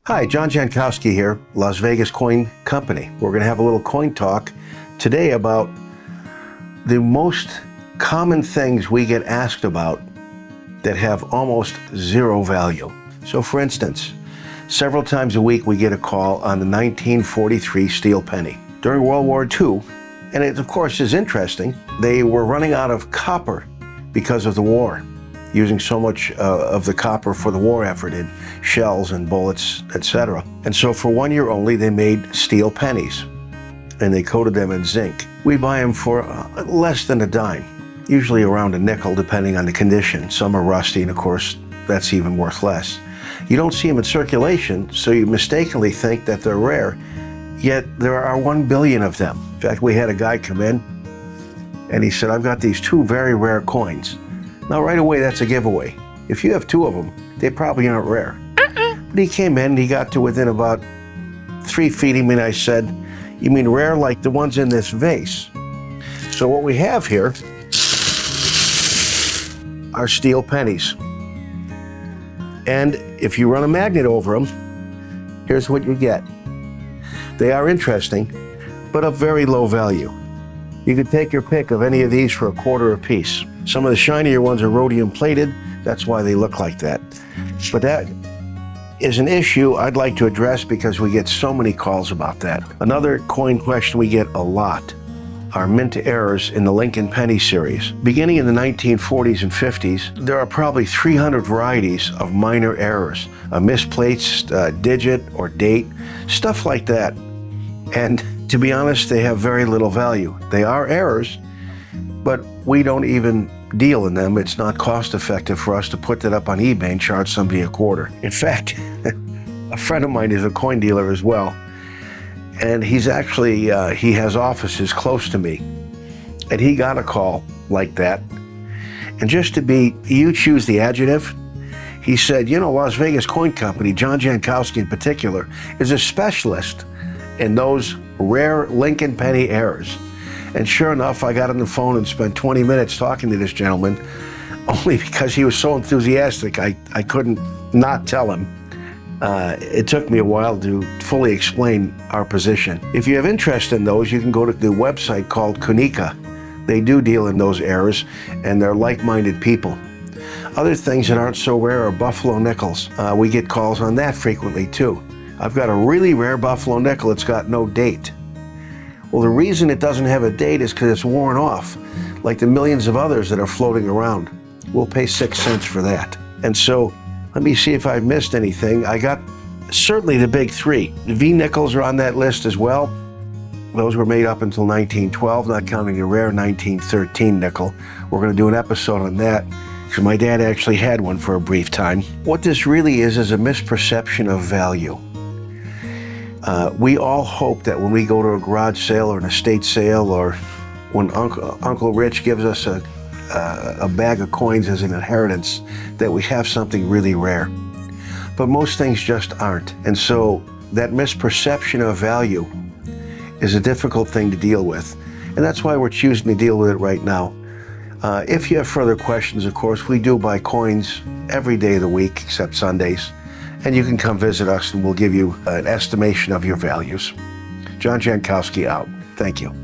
Hi, John Jankowski here, Las Vegas Coin Company. We're going to have a little coin talk today about the most common things we get asked about that have almost zero value. So for instance, several times a week we get a call on the 1943 steel penny. During World War II, and it of course is interesting, they were running out of copper because of the war, using so much of the copper for the war effort in shells and bullets, etc. And so for 1 year only, they made steel pennies, and they coated them in zinc. We buy them for less than a dime, usually around a nickel, depending on the condition. Some are rusty, and of course, that's even worth less. You don't see them in circulation, so you mistakenly think that they're rare, yet there are 1 billion of them. In fact, we had a guy come in, and he said, I've got these two very rare coins. Now, right away, that's a giveaway. If you have two of them, they probably aren't rare. But he came in, and he got to within about 3 feet of me, and I said, you mean rare like the ones in this vase? So what we have here are steel pennies. And if you run a magnet over them, here's what you get. They are interesting, but of very low value. You could take your pick of any of these for $0.25 a piece. Some of the shinier ones are rhodium plated. That's why they look like that. But that is an issue I'd like to address because we get so many calls about that. Another coin question we get a lot are mint errors in the Lincoln penny series. Beginning in the 1940s and 50s, there are probably 300 varieties of minor errors, a misplaced digit or date, stuff like that. And to be honest, they have very little value. They are errors, but we don't even deal in them. It's not cost effective for us to put that up on eBay and charge somebody $0.25. In fact, a friend of mine is a coin dealer as well. And he's actually, he has offices close to me. And he got a call like that. And just to be, you choose the adjective, he said, you know, Las Vegas Coin Company, John Jankowski in particular, is a specialist in those rare Lincoln penny errors. And sure enough, I got on the phone and spent 20 minutes talking to this gentleman, only because he was so enthusiastic, I couldn't not tell him. It took me a while to fully explain our position. If you have interest in those, you can go to the website called Kunika. They do deal in those errors, and they're like-minded people. Other things that aren't so rare are buffalo nickels. We get calls on that frequently too. I've got a really rare buffalo nickel. It's got no date. Well, the reason it doesn't have a date is because it's worn off, like the millions of others that are floating around. We'll pay 6 cents for that. And so, let me see if I've missed anything. I got certainly the big three. The V nickels are on that list as well. Those were made up until 1912, not counting the rare 1913 nickel. We're going to do an episode on that, because my dad actually had one for a brief time. What this really is a misperception of value. We all hope that when we go to a garage sale or an estate sale, or when Uncle Rich gives us a bag of coins as an inheritance, that we have something really rare. But most things just aren't. And so that misperception of value is a difficult thing to deal with. And that's why we're choosing to deal with it right now. If you have further questions, of course, we do buy coins every day of the week except Sundays. And you can come visit us and we'll give you an estimation of your values. John Jankowski out. Thank you.